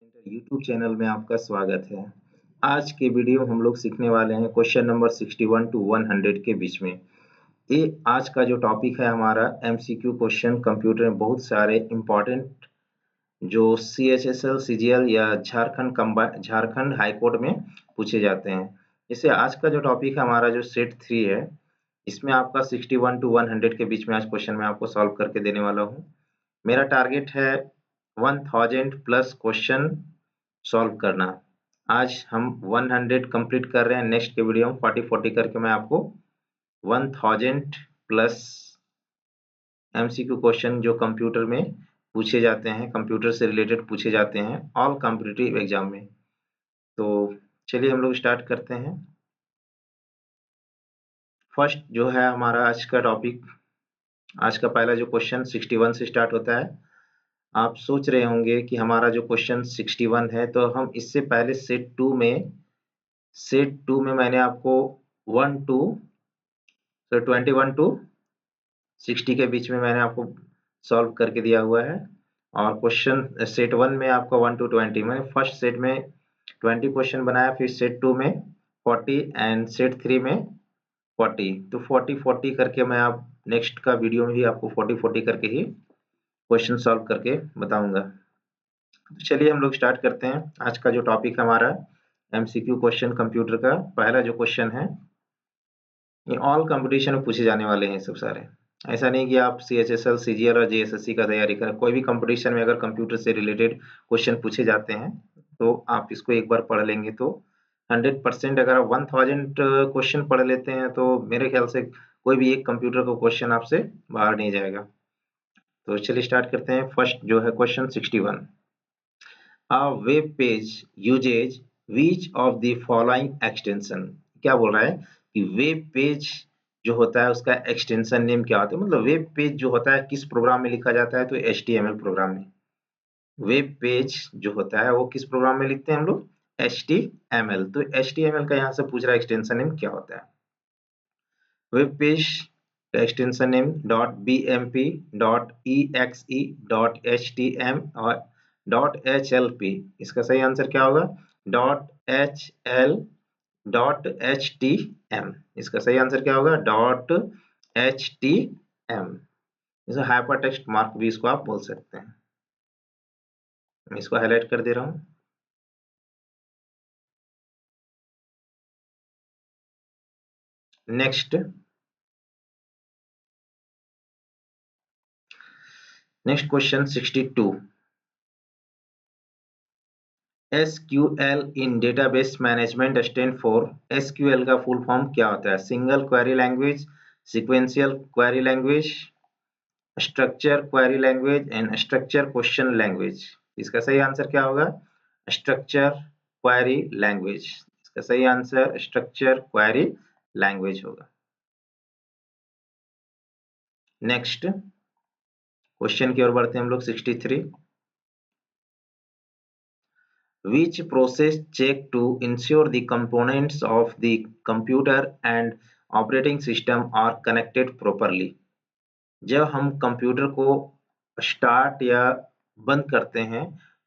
Centre YouTube channel में आपका स्वागत है। आज के वीडियो हम लोग सीखने वाले हैं क्वेश्चन नंबर 61 टू 100 के बीच में। ये आज का जो टॉपिक है हमारा एमसीक्यू क्वेश्चन कंप्यूटर में बहुत सारे इम्पोर्टेंट जो सीएचएसएल सीजीएल या झारखंड हाई कोर्ट में पूछे जाते हैं। जैसे आज का जो टॉपिक है हमारा जो सेट 3 है, इसमें आपका 61 टू 100 के बीच में आज क्वेश्चन मैं आपको सॉल्व करके देने वाला हूँ। मेरा टारगेट है 1000 प्लस क्वेश्चन सॉल्व करना। आज हम 100 कंप्लीट कर रहे हैं, नेक्स्ट के वीडियो में 40 करके मैं आपको 1000 प्लस एमसीक्यू क्वेश्चन जो कंप्यूटर में पूछे जाते हैं, कंप्यूटर से रिलेटेड पूछे जाते हैं ऑल कॉम्पिटिटिव एग्जाम में। तो चलिए हम लोग स्टार्ट करते हैं। फर्स्ट जो है हमारा आज का टॉपिक, आज का पहला जो क्वेश्चन 61 से स्टार्ट होता है। आप सोच रहे होंगे कि हमारा जो क्वेश्चन 61 है, तो हम इससे पहले सेट 2 में मैंने आपको 21 टू 60 के बीच में मैंने आपको सॉल्व करके दिया हुआ है। और क्वेश्चन सेट 1 में आपका 1 टू 20 में फर्स्ट सेट में 20 क्वेश्चन बनाया, फिर सेट 2 में 40 एंड सेट 3 में 40। तो 40 करके मैं आप नेक्स्ट का वीडियो में भी आपको 40 करके ही क्वेश्चन सॉल्व करके बताऊंगा। तो चलिए हम लोग स्टार्ट करते हैं। आज का जो टॉपिक है हमारा एमसीक्यू क्वेश्चन कंप्यूटर का पहला जो क्वेश्चन है, ये ऑल कंपटीशन में पूछे जाने वाले हैं सब सारे। ऐसा नहीं कि आप सीएचएसएल सीजीएल और जेएसएससी का तैयारी करें, कोई भी कंपटीशन में अगर कंप्यूटर से रिलेटेड क्वेश्चन पूछे जाते हैं तो आप इसको एक बार पढ़ लेंगे तो 100%, अगर आप 1000 क्वेश्चन पढ़ लेते हैं तो मेरे ख्याल से कोई भी एक कंप्यूटर का क्वेश्चन आपसे बाहर नहीं जाएगा। तो चलिए स्टार्ट करते हैं। फर्स्ट जो है question 61, a web page uses which of the following extension. क्या बोल रहा है कि वेब पेज जो होता है उसका एक्सटेंशन नेम क्या होता है, मतलब वेब पेज जो होता है किस प्रोग्राम में लिखा जाता है, तो HTML प्रोग्राम में। वेब पेज जो होता है वो किस प्रोग्राम में लिखते हैं हम लोग, HTML। तो HTML का यहाँ से पूछ रहा है एक्सटेंशन नेम क्या होता है। वेब पेज का extension name .bmp .exe .htm और .hlp। इसका सही आंसर क्या होगा, .htm। इसका सही आंसर क्या होगा, .htm। इसे हाइपर टेक्स्ट मार्क भी इसको आप बोल सकते हैं। मैं इसको हाईलाइट कर दे रहा हूं। Next question 62, SQL in database management stand for. SQL का फुल फॉर्म क्या होता है, single query language, sequential query language, structure query language and structure question language. इसका सही आंसर क्या होगा, स्ट्रक्चर क्वेरी लैंग्वेज। इसका सही आंसर स्ट्रक्चर क्वेरी लैंग्वेज होगा। नेक्स्ट क्वेश्चन की ओर बढ़ते हैं हम लोग 63, which process check to ensure the components of the computer and operating system are connected properly। जब हम कंप्यूटर को स्टार्ट या बंद करते हैं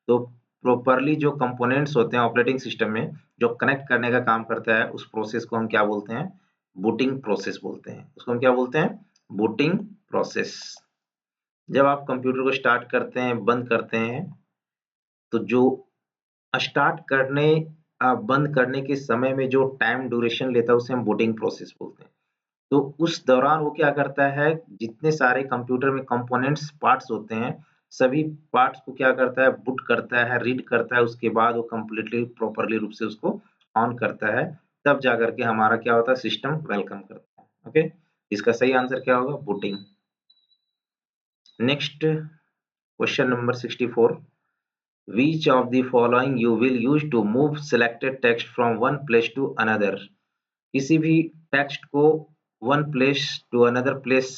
तो प्रॉपरली जो कंपोनेंट्स होते हैं ऑपरेटिंग सिस्टम में जो कनेक्ट करने का काम करता है, उस प्रोसेस को हम क्या बोलते हैं, बूटिंग प्रोसेस बोलते हैं। उसको हम क्या बोलते हैं, बूटिंग प्रोसेस। जब आप कंप्यूटर को स्टार्ट करते हैं बंद करते हैं तो जो स्टार्ट करने बंद करने के समय में जो टाइम ड्यूरेशन लेता है उसे हम बूटिंग प्रोसेस बोलते हैं। तो उस दौरान वो क्या करता है, जितने सारे कंप्यूटर में कंपोनेंट्स पार्ट्स होते हैं सभी पार्ट्स को क्या करता है, बूट करता है, रीड करता है, उसके बाद वो कंप्लीटली प्रॉपरली रूप से उसको ऑन करता है, तब जाकर के हमारा क्या होता है, सिस्टम वेलकम करता है। ओके, इसका सही आंसर क्या होगा, booting. Next question number 64, which of the following you will use to move selected text from one place to another। किसी भी टेक्स्ट को one place to another place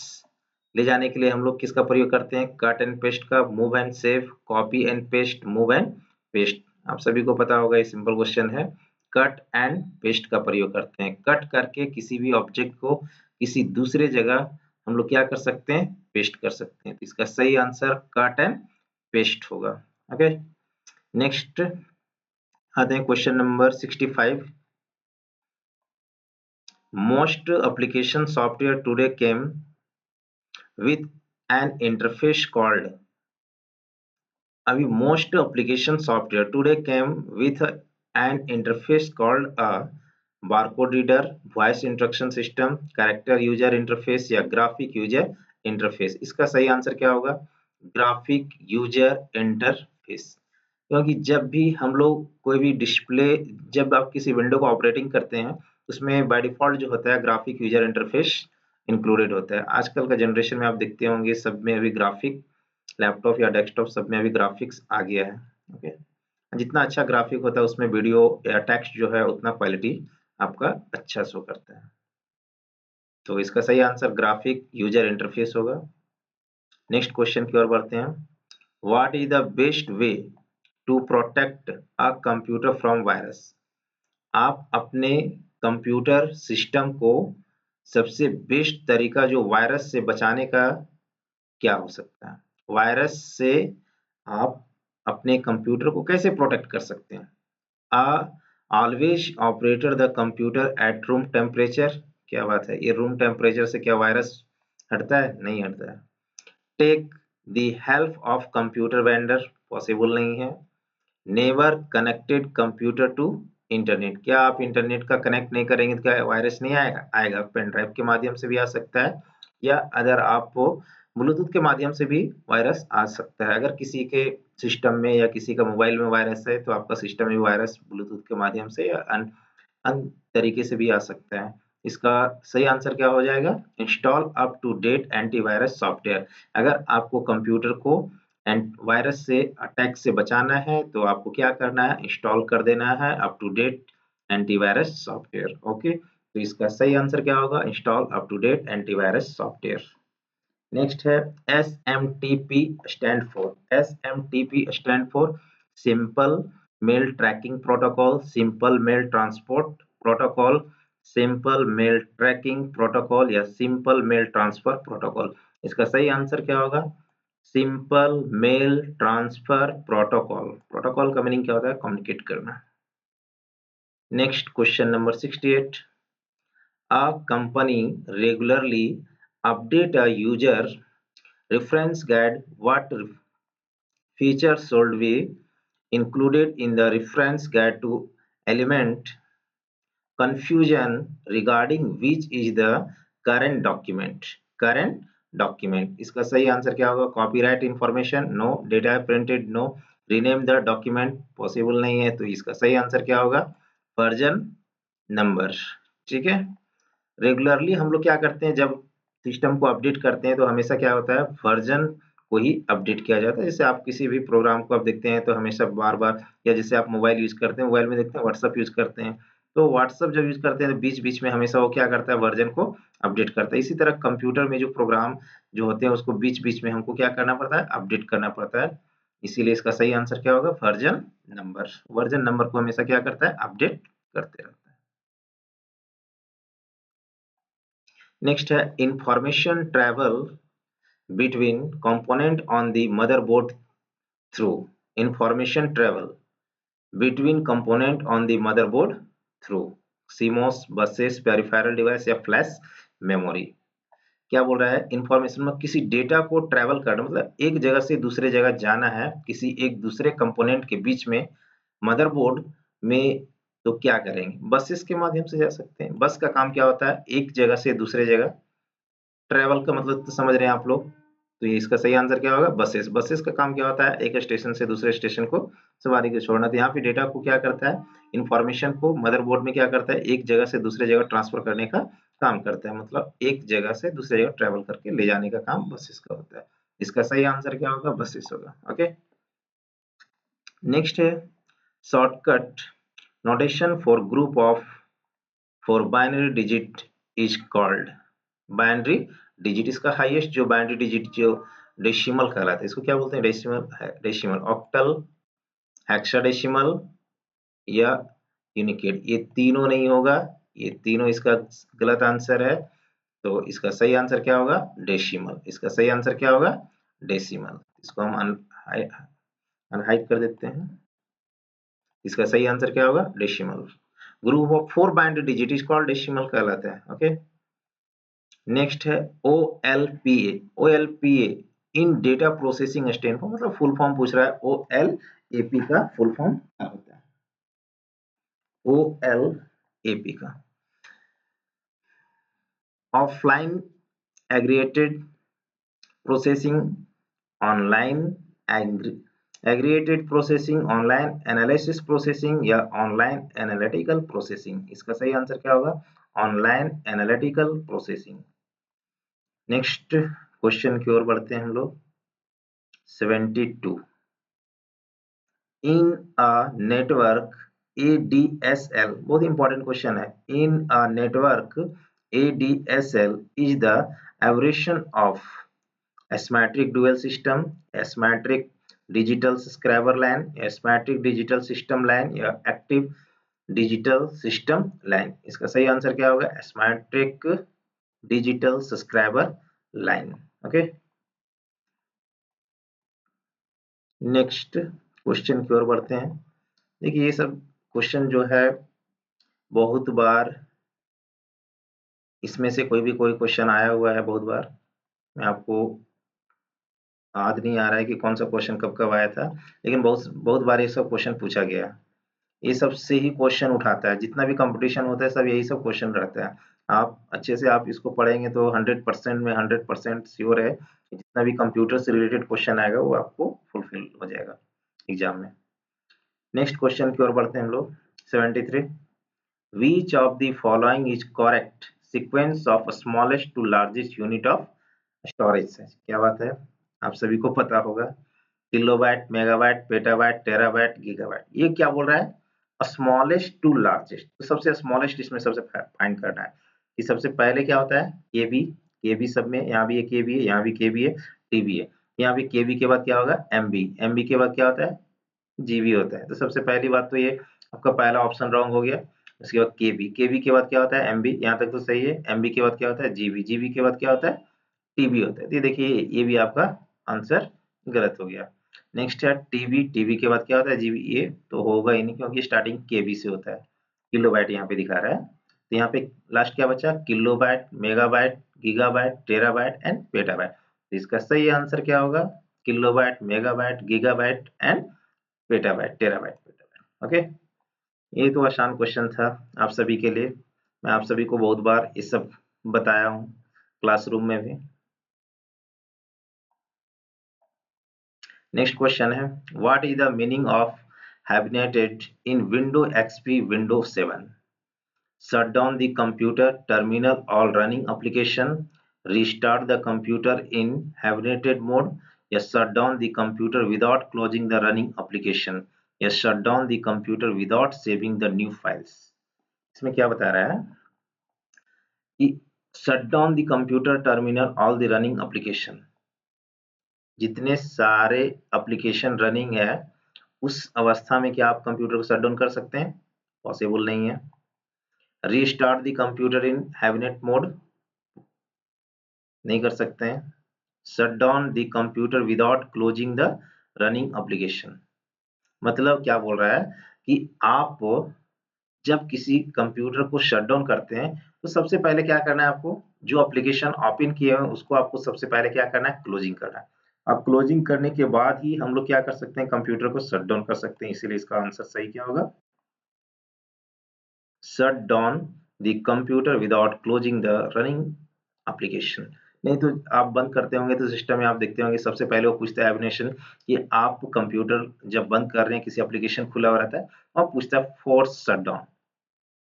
ले जाने के लिए हम लोग किसका प्रयोग करते हैं, कट एंड पेस्ट का, move and save, copy and paste, move and paste. आप सभी को पता होगा ये सिंपल क्वेश्चन है, कट एंड पेस्ट का प्रयोग करते हैं। कट करके किसी भी ऑब्जेक्ट को किसी दूसरे जगह हम लोग क्या कर सकते हैं, पेस्ट कर सकते हैं। तो इसका सही आंसर कट एंड पेस्ट होगा। ओके, नेक्स्ट आते हैं question number 65। Most application software today came with an interface called, अभी most application software today came with an interface called a barcode reader, voice instruction system, character user interface या graphic user interface. इसका सही answer क्या होगा? Graphic user interface. क्योंकि जब भी हम लोग कोई भी डिस्प्ले, जब आप किसी विंडो को ऑपरेटिंग करते हैं उसमें बाय डिफॉल्ट जो होता है ग्राफिक यूजर इंटरफेस इंक्लूडेड होता है। आजकल का जनरेशन में आप देखते होंगे सब में अभी ग्राफिक, लैपटॉप या डेस्कटॉप सब में अभी ग्राफिक्स आ गया है। ओके, जितना अच्छा ग्राफिक होता है उसमें वीडियो या टेक्स्ट जो है उतना क्वालिटी आपका अच्छा शो करता है। तो इसका सही आंसर ग्राफिक यूजर इंटरफेस होगा। नेक्स्ट क्वेश्चन की ओर बढ़ते हैं। What is the best way to protect a computer from virus? आप अपने कंप्यूटर सिस्टम को सबसे बेस्ट तरीका जो वायरस से बचाने का क्या हो सकता है? वायरस से आप अपने कंप्यूटर को कैसे प्रोटेक्ट कर सकते हैं? Always operator the computer at room temperature. क्या बात है, ये रूम टेम्परेचर से क्या वायरस हटता है? नहीं हटता है। Take the help of computer vendor, possible नहीं है। Never connected computer to internet, क्या आप इंटरनेट का कनेक्ट नहीं करेंगे तो क्या वायरस नहीं आएगा? आएगा, पेन ड्राइव के माध्यम से भी आ सकता है, या अगर आपको ब्लूटूथ के माध्यम से भी वायरस आ सकता है। अगर किसी के सिस्टम में या किसी का मोबाइल में वायरस है तो आपका सिस्टम में वायरस ब्लूटूथ के माध्यम से या अन्य तरीके से भी आ सकता है। इसका सही आंसर क्या हो जाएगा? Install up to date antivirus software. अगर आपको कंप्यूटर को वायरस से अटैक से बचाना है तो आपको क्या करना है? इंस्टॉल कर देना है up to date antivirus software. Okay, तो इसका सही आंसर क्या होगा? Install up to date antivirus software. Next है SMTP stand for. SMTP stand for simple mail tracking protocol, simple mail transport protocol, simple mail tracking protocol या simple mail transfer protocol. इसका सही answer क्या होगा? Simple mail transfer protocol. Protocol का meaning क्या होता है? कम्युनिकेट करना। Next question number 68। A company regularly update a user reference guide. What features should be included in the reference guide to eliminate confusion regarding which is the current document? Current document, इसका सही answer क्या होगा? Copyright information, no. Data printed, no. Rename the document, possible नहीं है, तो इसका सही answer क्या होगा? Version number. ठीक है, रेगुलरली हम लोग क्या करते हैं, जब सिस्टम को अपडेट करते हैं तो हमेशा क्या होता है? वर्जन को ही अपडेट किया जाता है। जैसे आप किसी भी प्रोग्राम को आप देखते हैं तो हमेशा बार बार, या जैसे आप मोबाइल यूज करते हैं, मोबाइल में देखते हैं व्हाट्सअप यूज करते हैं, तो व्हाट्सअप जब यूज करते हैं तो बीच बीच में हमेशा वो क्या करता है? वर्जन को अपडेट करता है। इसी तरह कंप्यूटर में जो प्रोग्राम जो होते हैं उसको बीच बीच में हमको क्या करना पड़ता है? अपडेट करना पड़ता है। इसीलिए इसका सही आंसर क्या होगा? Version number. वर्जन नंबर को हमेशा क्या करता है? अपडेट करते रहता है। नेक्स्ट है information travel between component on the motherboard through. Information travel between component on the motherboard through CMOS, buses, peripheral device या फ्लैश मेमोरी। क्या बोल रहा है? इंफॉर्मेशन में किसी डेटा को ट्रेवल करना, मतलब एक जगह से दूसरे जगह जाना है किसी एक दूसरे कंपोनेंट के बीच में मदरबोर्ड में, तो क्या करेंगे? बसेस के माध्यम से जा सकते हैं। बस का काम क्या होता है? एक जगह से दूसरे जगह ट्रेवल का मतलब तो समझ रहे हैं आप लोग, तो ये इसका सही आंसर क्या होगा? बसेस। बसेस का काम क्या होता है? एक स्टेशन से दूसरे स्टेशन को सवारी को छोड़ना। तो यहाँ पे डेटा को क्या करता है? इंफॉर्मेशन को मदरबोर्ड में क्या करता है? एक जगह से दूसरे जगह ट्रांसफर करने का काम करता है, मतलब एक जगह से दूसरे जगह ट्रेवल करके ले जाने का काम बसेस का होता है। इसका सही आंसर क्या होगा? बसेस होगा। ओके, नेक्स्ट है shortcut notation for group of for binary digit is called. Binary digit, इसका हाईएस्ट जो बाइनरी डिजिट जो डेसिमल कहलाता है, इसको क्या बोलते हैं? डेसिमल है, डेसिमल, ऑक्टल, हेक्साडेसिमल या यूनिकोड। ये तीनों नहीं होगा, ये तीनों इसका गलत आंसर है। तो इसका सही आंसर क्या होगा? डेसिमल। इसका सही आंसर क्या होगा? डेसिमल। इसको हम अनहाइड कर देते हैं। इसका सही आंसर क्या होगा? Decimal. Group of 4 bind digit is called decimal कहलाता है। ओके, नेक्स्ट है OLPA। OLPA इन डेटा प्रोसेसिंग स्टैंडर्ड, मतलब फुल फॉर्म पूछ रहा है। OLAP का फुल फॉर्म क्या होता है? OLAP का offline aggregated processing, online aggregated processing, online analysis processing या ऑनलाइन एनालिटिकल प्रोसेसिंग। इसका सही आंसर क्या होगा? Online analytical processing. Next question की ओर बढ़ते हैं हम लोग। 72 इन अ नेटवर्क ADSL, बहुत इंपॉर्टेंट क्वेश्चन है। In a network ADSL is the abbreviation of asymmetric dual system, asymmetric digital subscriber line, asymmetric digital system line या active digital system line। इसका सही आंसर क्या होगा? asymmetric digital subscriber line। Okay, next question की ओर बढ़ते हैं। देखिए, ये सब क्वेश्चन जो है बहुत बार, इसमें से कोई भी कोई क्वेश्चन आया हुआ है बहुत बार। मैं आपको याद नहीं आ रहा है कि कौन सा क्वेश्चन कब कब आया था, लेकिन बहुत बहुत बार ये सब क्वेश्चन पूछा गया। ये सब से ही क्वेश्चन उठाता है, जितना भी कंपटीशन होता है सब यही सब क्वेश्चन रहता है। आप अच्छे से आप इसको पढ़ेंगे तो 100% में 100% श्योर है कि जितना भी कंप्यूटर से रिलेटेड क्वेश्चन आएगा वो आपको फुलफिल हो जाएगा एग्जाम में। नेक्स्ट क्वेश्चन की ओर बढ़ते हैं हम लोग। 73 which of the following is correct sequence of smallest to largest unit of storage. क्या बात है, आप सभी को पता होगा। Kilobyte, megabyte, petabyte, terabyte, gigabyte. ये क्या बोल रहा है? Smallest to largest. तो सबसे स्मॉलेस्ट इसमें सबसे फाइंड करना है कि सबसे पहले क्या होता है? केबी। केबी सब में, यहाँ भी एक केबी है, यहाँ भी केबी है, टीबी है। यहाँ भी केबी के बाद क्या होगा? एमबी। एमबी के बाद क्या होता है? जीबी होता है। तो सबसे पहली बात तो ये आपका पहला ऑप्शन रॉन्ग हो गया। उसके बाद केबी। केबी के बाद क्या होता है? एमबी। यहाँ तक तो सही है। एमबी के बाद क्या होता है? जीबी। जीबी के बाद क्या होता है? टीबी होता है। तो ये देखिए, ये भी आपका आंसर गलत हो गया। नेक्स्ट है टीबी। टीबी के बाद क्या होता है? जीबी। ये तो होगा ही नहीं क्योंकि स्टार्टिंग केबी से होता है। किलोबाइट यहाँ पे दिखा रहा है, तो यहाँ पे लास्ट क्या बचा? Kilobyte, megabyte, gigabyte, terabyte and petabyte. तो इसका सही आंसर क्या होगा? Kilobyte, megabyte, gigabyte and petabyte, terabyte, petabyte. Okay, ये तो आसान क्वेश्चन था आप सभी के लिए। मैं आप सभी को बहुत बार ये सब बताया हूँ क्लासरूम में भी। नेक्स्ट क्वेश्चन है, what is the meaning of hibernated in window XP windows 7? Shut down the computer terminal all running application, restart the computer in hibernated mode, या shut down the computer without closing the running application, या shut down the computer without saving the new files। इसमें क्या बता रहा है कि shut down the computer terminal all the running application, जितने सारे एप्लीकेशन रनिंग है उस अवस्था में क्या आप कंप्यूटर को शट डाउन कर सकते हैं? पॉसिबल नहीं है। Restart the computer in hibernate mode, नहीं कर सकते हैं। Shut down the computer without closing the running application, मतलब क्या बोल रहा है कि आप जब किसी कंप्यूटर को शट डाउन करते हैं तो सबसे पहले क्या करना है आपको? जो एप्लीकेशन ओपन किए हैं उसको आपको सबसे पहले क्या करना है? क्लोजिंग करना है। अब क्लोजिंग करने के बाद ही हम लोग क्या कर सकते हैं? कंप्यूटर को शट डाउन कर सकते हैं। इसीलिए इसका आंसर सही क्या होगा? Shut down the computer without closing the running application. नहीं तो आप बंद करते होंगे तो सिस्टम में आप देखते होंगे सबसे पहले वो पूछता है हाइबरनेशन, कि आप कंप्यूटर जब बंद कर रहे हैं, किसी एप्लीकेशन खुला हुआ रहता है और पूछता है फोर्स शट डाउन,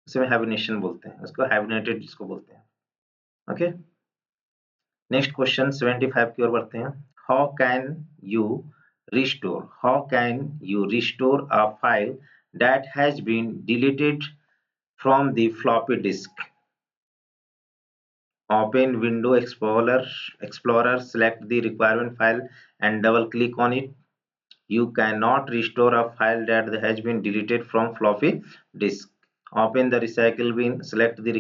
उसे हाइबरनेशन बोलते हैं, उसको हाइबरनेटेड जिसको बोलते हैं। ओके, नेक्स्ट क्वेश्चन 75 की ओर बढ़ते हैं। How can you restore a file that has been deleted from the floppy disk? Open Window Explorer, select the requirement file and double click on it. You cannot restore a file that has been deleted from floppy disk. Open the recycle bin, select the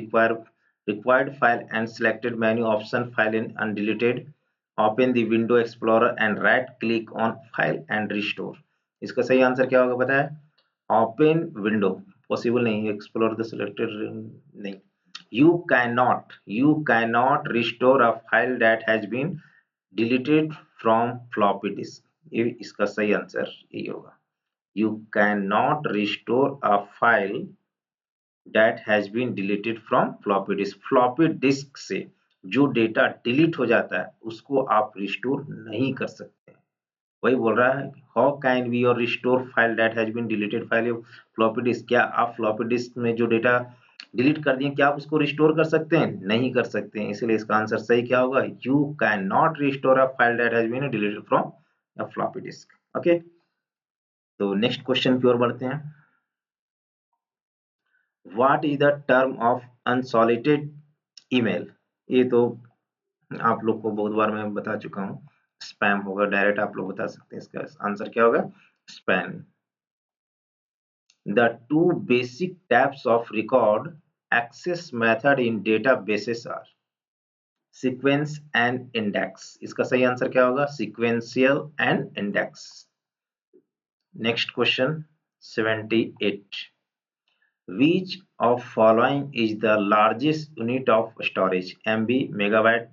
required file and selected menu option file in undeleted. Open the Window Explorer and right click on file and restore. इसका सही answer क्या होगा पता है? Open window possible नहीं, explore the selected नहीं, you cannot restore a file that has been deleted from floppy disk, ये इसका सही आंसर यही होगा। You cannot restore a file that has been deleted from floppy disk, floppy disk से जो data delete हो जाता है उसको आप रिस्टोर नहीं कर सकते। वही बोल रहा है, हाउ कैन वी और restore file that has been deleted file floppy disk, क्या आप फ्लॉपी डिस्क में जो डेटा डिलीट कर दिए क्या आप उसको रिस्टोर कर सकते हैं? नहीं कर सकते हैं, इसलिए इसका आंसर सही क्या होगा? You can not restore a file that has been deleted from a floppy disk. Okay, तो नेक्स्ट क्वेश्चन की ओर बढ़ते हैं। What is the term of unsolicited email? ये तो आप लोग को बहुत बार मैं बता चुका हूँ, स्पैम होगा, डायरेक्ट आप लोग बता सकते हैं। इसका आंसर क्या होगा? Spam. The two basic types of record access method in databases are sequence and index। इसका सही आंसर क्या होगा? sequential and index। Next question 78, which of following is the largest unit of storage? MB, megabyte,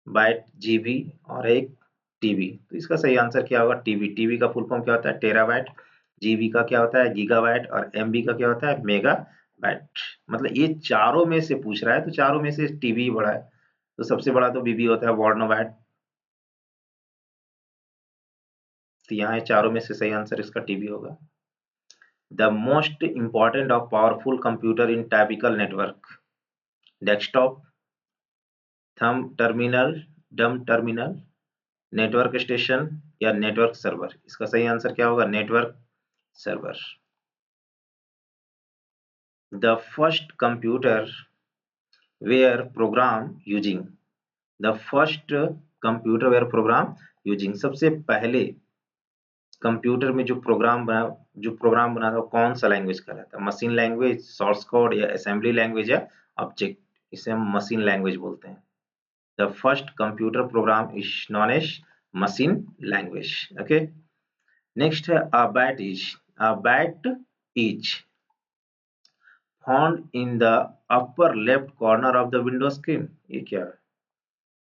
byte, GB और एक TB। तो इसका सही answer क्या होगा? TB। TB का फुल फॉर्म क्या होता है? टेराबाइट। जीबी का क्या होता है? गीगाबाइट। और एमबी का क्या होता है? मेगाबाइट। मतलब ये चारों में से पूछ रहा है, तो चारों में से टीबी बड़ा है, तो सबसे बड़ा तो बीबी होता है, वर्डनोबाइट। तो यहाँ चारों में से सही आंसर इसका टीबी होगा। The most important of powerful computer in typical network, desktop, thumb terminal, dumb terminal, network station या नेटवर्क सर्वर। इसका सही आंसर क्या होगा? Network server. The first computer where program using, the first computer where program using, सबसे पहले computer में जो programme बना था कौन सा लैंग्वेज का रहता है? मशीन लैंग्वेज, सोर्स कोड या असेंबली लैंग्वेज या ऑब्जेक्ट, इसे हम मशीन लैंग्वेज बोलते हैं। The first computer program is known as machine language. Okay, next है a bat is found in the upper left corner of the window screen. ये क्या है?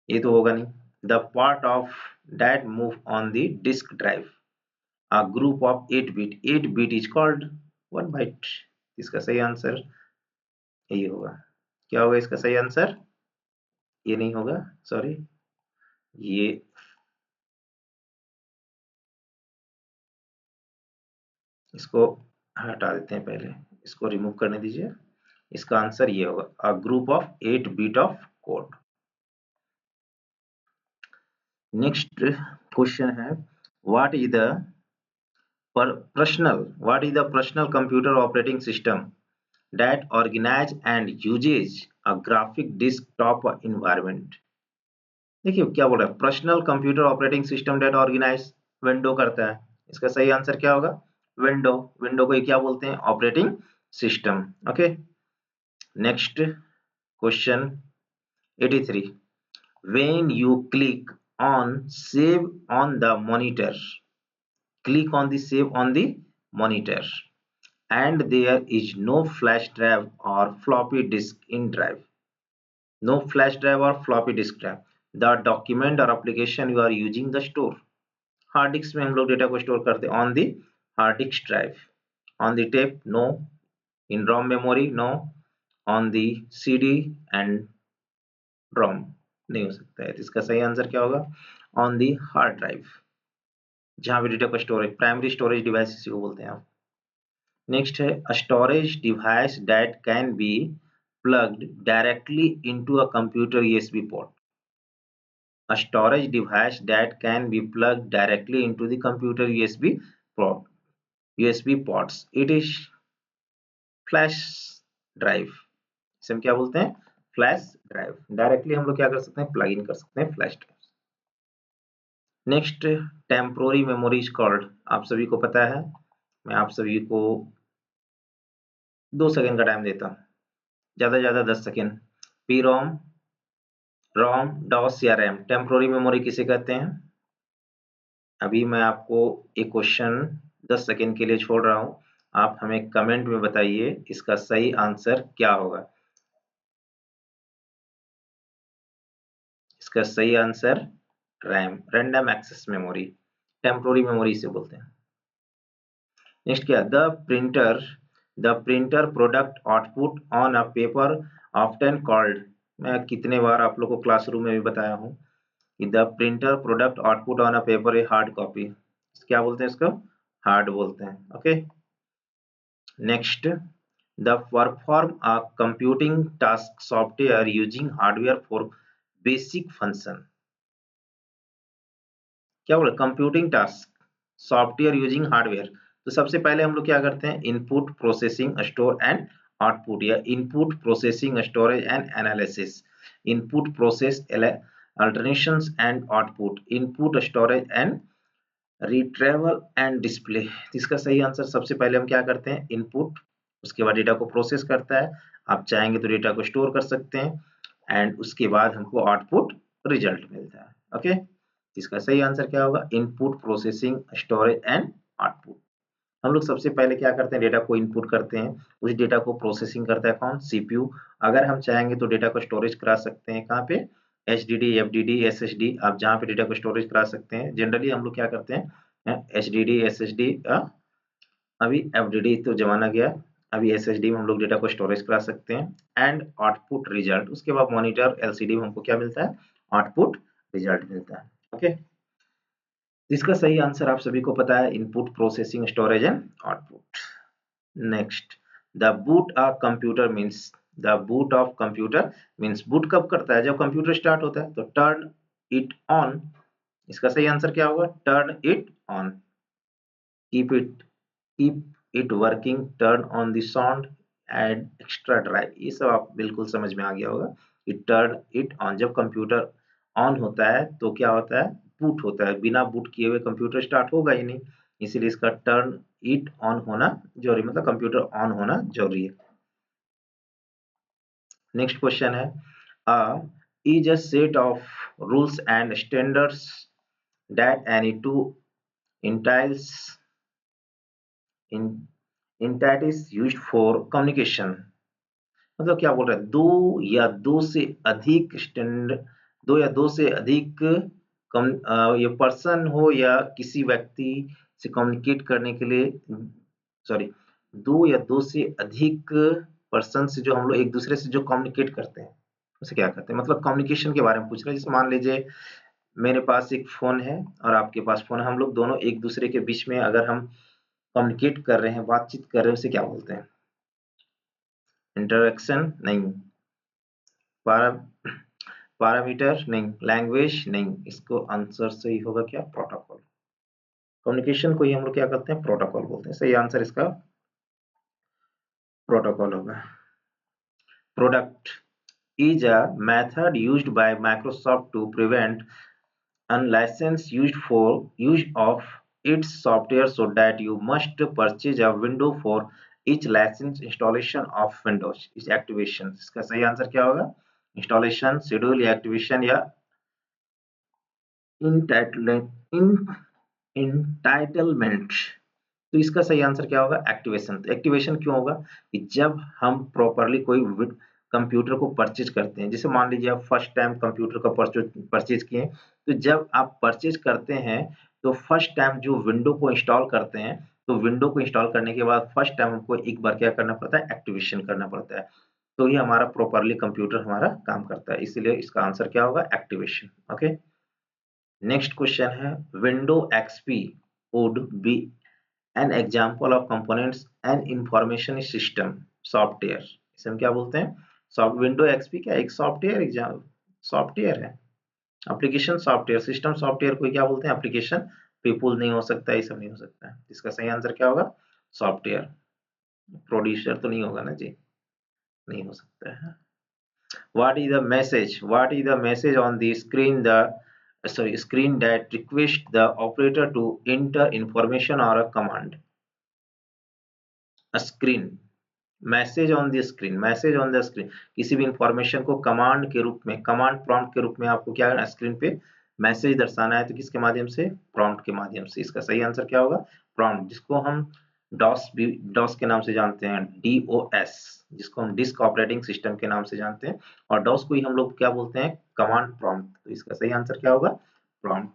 ये तो होगा नहीं। The part of that move on the disk drive, a group of 8 bit is called 1 byte। इसका सही आंसर यही होगा। क्या होगा इसका सही आंसर? ये नहीं होगा, सॉरी, ये इसको हटा देते हैं, पहले इसको रिमूव करने दीजिए। इसका आंसर ये होगा, a group of 8 bit of code। Next question है, what is the personal computer operating system that organize and uses a graphic desktop environment। देखिए क्या बोल रहा है, personal computer operating system date organize window करता है। इसका सही आंसर क्या होगा? विंडो। विंडो को क्या बोलते हैं? Operating system. Okay, next question 83, when you click on save on the monitor, click on the save on the monitor and there is no flash drive or floppy disk in drive, no flash drive or floppy disk drive, the document or application you are using the store। Hard disk में हम लोग data को store करते हैं, on the hard disk drive, on the tape no, in ROM memory no, on the CD and ROM नहीं हो सकता है। तो इसका सही आंसर क्या होगा? ऑन दी हार्ड ड्राइव, जहां भी डेटा को स्टोर है, प्राइमरी स्टोरेज डिवाइस इसी को बोलते हैं आप। नेक्स्ट है, a storage device that can be plugged directly into a computer USB port, a storage device that can be plugged directly into the computer USB ports, it is flash drive. इसे हम क्या बोलते हैं? Flash drive. Directly हम लोग क्या कर सकते हैं? प्लग इन कर सकते हैं flash drive. Next, temporary memory is called, आप सभी को पता है, मैं आप सभी को 2 सेकंड का टाइम देता हूँ, ज्यादा से ज्यादा 10 सेकंड। पी रोम, रोम, डॉस या रैम, टेम्पोररी मेमोरी किसे कहते हैं? अभी मैं आपको एक क्वेश्चन 10 सेकंड के लिए छोड़ रहा हूँ, आप हमें कमेंट में बताइए इसका सही आंसर क्या होगा। इसका सही answer RAM, random access memory, temporary memory से बोलते हैं। नेक्स्ट क्या, the printer product output on a paper often called, मैं कितने बार आप लोग को क्लासरूम में भी बताया हूँ कि the printer product output on a paper a hard copy, क्या बोलते हैं इसको, हार्ड बोलते हैं। Okay, next, the perform a computing task software using hardware for basic function, क्या बोले, computing task software using hardware. तो सबसे पहले हम लोग क्या करते हैं, input processing store and output, या input processing storage and analysis, input process alternations and output, input storage and retrieval and display. इसका सही आंसर, सबसे पहले हम क्या करते हैं, इनपुट, उसके बाद डेटा को प्रोसेस करता है, आप चाहेंगे तो डेटा को स्टोर कर सकते हैं एंड उसके बाद हमको आउटपुट रिजल्ट मिलता है। ओके, इसका सही आंसर क्या होगा, input processing storage and output. हम लोग सबसे पहले क्या करते हैं, डेटा को इनपुट करते हैं, उस डेटा को प्रोसेसिंग करता है कौन, सीपीयू। अगर हम चाहेंगे तो डेटा को स्टोरेज करा सकते हैं कहाँ पे, HDD, FDD, SSD, आप जहाँ पे डेटा को स्टोरेज करा सकते हैं। जनरली हम लोग क्या करते हैं, HDD, SSD, अभी FDD तो जमाना गया, अभी SSD में हम लोग डेटा को स्टोरेज करा सकते हैं एंड आउटपुट रिजल्ट, उसके बाद मॉनिटर LCD में हमको क्या मिलता है, आउटपुट रिजल्ट मिलता है। ओके, इसका सही आंसर आप सभी को पता है, input processing storage and output. Next, the boot a computer means, the boot of computer means, boot कब करता है, जब कंप्यूटर स्टार्ट होता है। तो टर्न इट ऑन, इसका सही आंसर क्या होगा, turn it on, keep it working, turn on the sound, add extra drive, ये सब आप बिल्कुल समझ में आ गया होगा कि टर्न इट ऑन, जब कंप्यूटर ऑन होता है तो क्या होता है, बूट होता है, बिना बूट किए हुए कंप्यूटर स्टार्ट होगा ही नहीं, इसीलिए इसका टर्न इट ऑन होना जरूरी, मतलब कंप्यूटर ऑन होना जरूरी है। नेक्स्ट क्वेश्चन है, is a set of rules and standards that any two entails entities used for communication, मतलब क्या बोल रहा है, दो या दो से अधिक स्टैंडर्ड, दो या दो से अधिक ये पर्सन हो या किसी व्यक्ति से कम्युनिकेट करने के लिए, सॉरी, दो या दो से अधिक पर्सन से जो हम लोग एक दूसरे से जो कम्युनिकेट करते हैं उसे क्या कहते हैं, मतलब कम्युनिकेशन के बारे में पूछ रहे हैं। जैसे मान लीजिए मेरे पास एक फोन है और आपके पास फोन है, हम लोग दोनों एक दूसरे के बीच में अगर हम कम्युनिकेट कर रहे हैं, बातचीत कर रहे हैं, उसे क्या बोलते हैं, इंटरेक्शन नहीं, पैरामीटर नहीं, लैंग्वेज नहीं, इसको आंसर सही होगा क्या, प्रोटोकॉल। कम्युनिकेशन को ही हम लोग क्या करते हैं, प्रोटोकॉल बोलते हैं। सही आंसर इसका प्रोटोकॉल होगा। Product is a method used by Microsoft to prevent unlicensed use of its software, so that you must purchase a window for each licensed installation of Windows is activation। इसका सही answer क्या होगा, installation, schedule या activation या entitlement. तो इसका सही answer क्या होगा, एक्टिवेशन। तो एक्टिवेशन क्यों होगा कि जब हम प्रॉपरली कोई कंप्यूटर को परचेज करते हैं, जैसे मान लीजिए आप फर्स्ट टाइम कंप्यूटर का परचेज किए, तो जब आप परचेज करते हैं तो फर्स्ट टाइम जो विंडो को इंस्टॉल करते हैं, तो विंडो को इंस्टॉल करने के बाद फर्स्ट टाइम हमको एक बार क्या करना पड़ता है, एक्टिवेशन करना पड़ता है, तो ये हमारा प्रॉपरली कंप्यूटर हमारा काम करता है, इसीलिए इसका आंसर क्या होगा, एक्टिवेशन। ओके, नेक्स्ट क्वेश्चन है, window XP would be an example of components and information system software, इसे हम क्या बोलते हैं, विंडो XP क्या एक सॉफ्टवेयर एग्जाम, सॉफ्टवेयर है, एप्लीकेशन सॉफ्टवेयर, सिस्टम सॉफ्टवेयर को क्या बोलते हैं, एप्लीकेशन, पीपुल नहीं हो सकता, ये सब नहीं हो सकता है। इसका सही आंसर क्या होगा, सॉफ्टवेयर, प्रोड्यूसर तो नहीं होगा ना जी, नहीं हो सकता है। What is the message? What is the message on the screen? Screen that requests the operator to enter information or a command. A screen. Message on the screen, message on the screen, किसी भी information को command के रूप में, command prompt के रूप में आपको क्या करना है, स्क्रीन पे मैसेज दर्शाना है, तो किसके माध्यम से, प्रॉम्प्ट के माध्यम से। इसका सही आंसर क्या होगा, प्रॉम्प्ट, जिसको हम डॉस भी डॉस के नाम से जानते हैं, DOS, जिसको हम डिस्क ऑपरेटिंग सिस्टम के नाम से जानते हैं, और डॉस को ही हम लोग क्या बोलते हैं, कमांड प्रॉम्प्ट। तो इसका सही आंसर क्या होगा, prompt.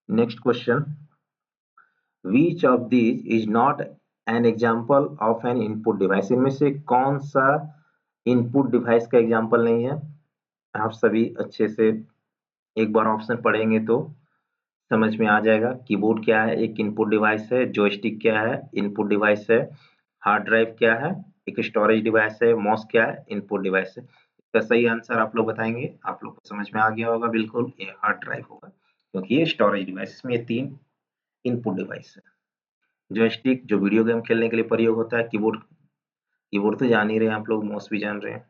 Next question, which of these is not an example of N input device, इनमें से कौन सा इनपुट डिवाइस का एग्जाम्पल नहीं है। आप सभी अच्छे से एक बार ऑप्शन पढ़ेंगे तो समझ में आ जाएगा। कीबोर्ड क्या है, एक इनपुट डिवाइस है। जॉयस्टिक क्या है, इनपुट डिवाइस है। हार्ड ड्राइव क्या है, एक स्टोरेज डिवाइस है। माउस क्या है, इनपुट डिवाइस है। इसका सही आंसर आप लोग बताएंगे। आप लोग को समझ में आ गया होगा, बिल्कुल ये हार्ड ड्राइव होगा, क्योंकि ये स्टोरेज डिवाइस, इसमें ये 3 इनपुट डिवाइस है। जॉयस्टिक जो वीडियो गेम खेलने के लिए प्रयोग होता है। कीबोर्ड, कीबोर्ड तो जान ही रहे हैं आप लोग, माउस भी जान रहे हैं।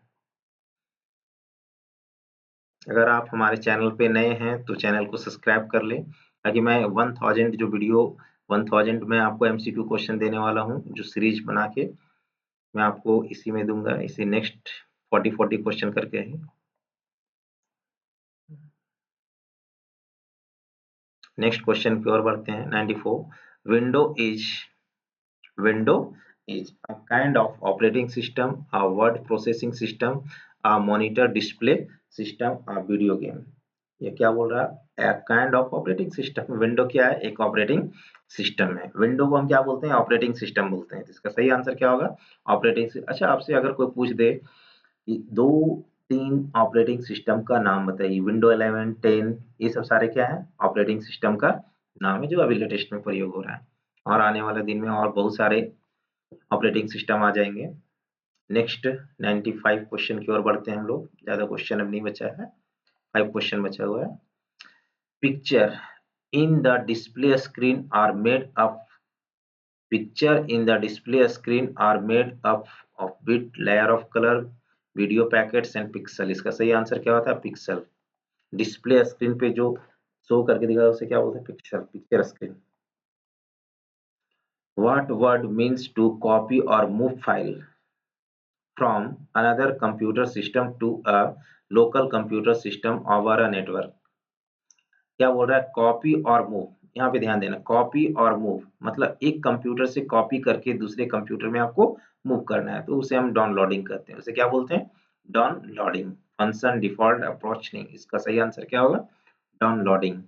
अगर आप हमारे चैनल पे नए हैं तो चैनल को सब्सक्राइब कर लें, ताकि मैं 1000 जो वीडियो 1000 में आपको MCQ क्वेश्चन देने वाला हूं, जो सीरीज बना के मैं आपको इसी में दूंगा, इसी नेक्स्ट 40 क्वेश्चन करके ही। नेक्स्ट क्वेश्चन की ओर बढ़ते हैं। 94, Window is a kind of operating system, a word processing system, a monitor display system, a video game। ये क्या बोल रहा है, a kind of operating system। Window क्या है, एक ऑपरेटिंग सिस्टम है। विंडो को हम क्या बोलते हैं, ऑपरेटिंग सिस्टम बोलते हैं। तो इसका सही आंसर क्या होगा, ऑपरेटिंग। अच्छा, आपसे अगर कोई पूछ दे कि 2-3 ऑपरेटिंग सिस्टम का नाम बताइए, विंडो 11, 10, ये सब सारे क्या है, ऑपरेटिंग सिस्टम का नाम है, जो अभी लेटेस्ट में प्रयोग हो रहा है, और आने वाले दिन में और बहुत सारे ऑपरेटिंग सिस्टम आ जाएंगे। नेक्स्ट 95 क्वेश्चन की ओर बढ़ते हैं हम लोग। ज्यादा क्वेश्चन अब नहीं बचा है, 5 क्वेश्चन बचा हुआ है। Picture in the display screen are made up Picture in the display screen are made up of bit, layer of color, video packets and pixel। इसका सही आंसर क्या होता है, पिक्सल। डिस्प्ले स्क्रीन पे जो शो करके दिखा उसे क्या बोलते हैं, picture, picture screen. What word means to copy or move file from another computer system to a local computer system over a network। क्या बोल रहा है, कॉपी और मूव। यहाँ पे ध्यान देना, कॉपी और मूव मतलब एक कंप्यूटर से कॉपी करके दूसरे कंप्यूटर में आपको मूव करना है, तो उसे हम डाउनलोडिंग करते हैं। उसे क्या बोलते हैं, डाउनलोडिंग। फंक्शन, डिफॉल्ट, अप्रोच नहीं। इसका सही आंसर क्या होगा, डाउनलोडिंग।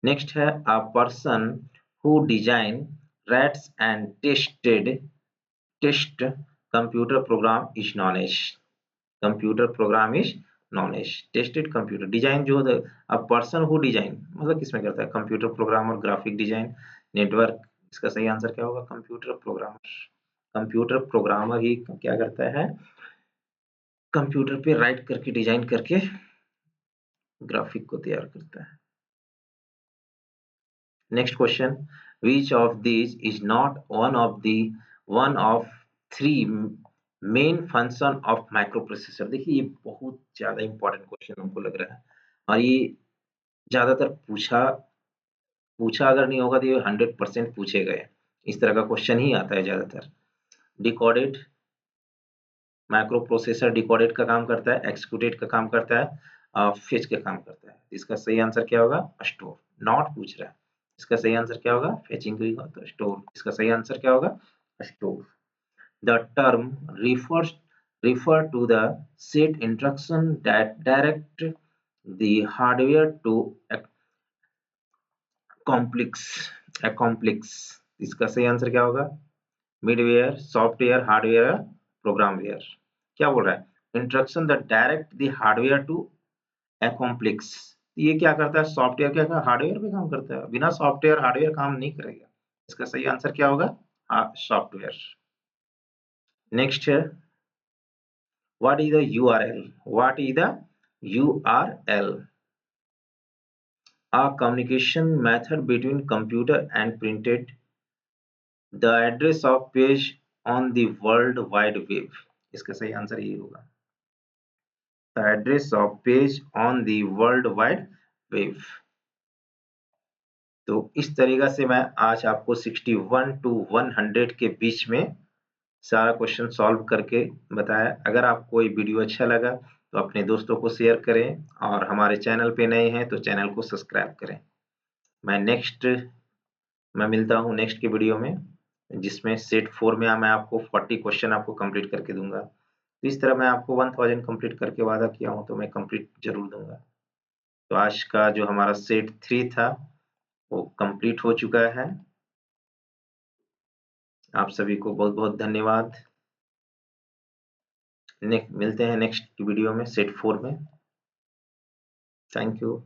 नेक्स्ट है, a person who design, writes and test computer program is known as. Computer program is known as tested computer. Design जो है, अब पर्सन हु डिजाइन मतलब किसमें करता है, computer programmer, graphic design, network. इसका सही आंसर क्या होगा, कंप्यूटर प्रोग्रामर। कंप्यूटर प्रोग्रामर ही क्या करता है, कंप्यूटर पे राइट करके डिजाइन करके ग्राफिक को तैयार करता है। Next question, which of these is not one of 3 main function of micro processor. देखिए, ये बहुत ज्यादा इंपॉर्टेंट क्वेश्चन हमको लग रहा है, और ये ज्यादातर पूछा अगर नहीं होगा तो ये 100% पूछे गए, इस तरह का क्वेश्चन ही आता है ज्यादातर। डिकोडेड, माइक्रो प्रोसेसर डिकोडेड का काम करता है, एक्सिक्यूटेड का काम करता है, फेच का काम करता है। इसका सही आंसर क्या होगा, स्टोर। नॉट पूछ रहा है, इसका सही आंसर क्या होगा, फेचिंग तो स्टोर। इसका सही आंसर क्या होगा, store. The term refer to the set instruction that direct the hardware to accomplish। इसका सही आंसर क्या होगा, मिडवेयर, सॉफ्टवेयर, हार्डवेयर, प्रोग्रामवेयर। क्या बोल रहा है, instruction that direct the hardware to accomplish। ये क्या करता है, सॉफ्टवेयर क्या करता है, हार्डवेयर पे काम करता है। बिना सॉफ्टवेयर हार्डवेयर काम नहीं करेगा। इसका सही आंसर क्या होगा, सॉफ्टवेयर। नेक्स्ट है, what is the URL? What is the URL? A communication method between computer and printed the address of page on the world wide web। इसका सही आंसर ये होगा, the address of page on the world wide web। तो इस तरीका से मैं आज आपको 61 to 100 के बीच में सारा क्वेश्चन सॉल्व करके बताया। अगर आपको ये वीडियो अच्छा लगा तो अपने दोस्तों को शेयर करें, और हमारे चैनल पे नए हैं तो चैनल को सब्सक्राइब करें। मैं मिलता हूँ नेक्स्ट की वीडियो में, जिसमें सेट 4 में मैं आपको 40 क्वेश्चन आपको कंप्लीट करके दूंगा। तो इस तरह मैं आपको 1000 कंप्लीट करके वादा किया हूँ, तो मैं कंप्लीट जरूर दूंगा। तो आज का जो हमारा सेट 3 था वो कंप्लीट हो चुका है। आप सभी को बहुत बहुत धन्यवाद। मिलते हैं नेक्स्ट वीडियो में सेट 4 में। Thank you.